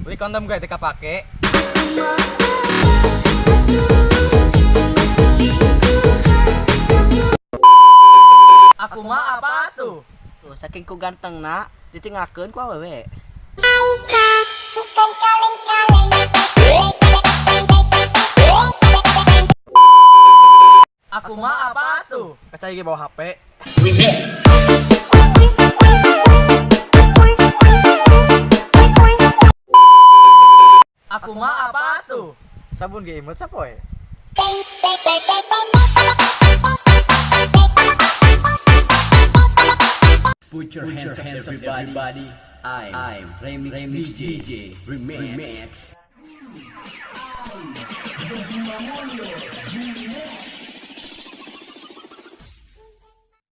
Beli kondom gue teka pake. Aku mah apa tuh? Tuh, saking ku ganteng nak, ditinggalkeun ku awewe. Aku mah apa tuh? Kacai ge bawa HP. Aku mah apa tuh? Sabun ge imut sapoe. Put your hands up everybody. I'm Remix DJ Remix.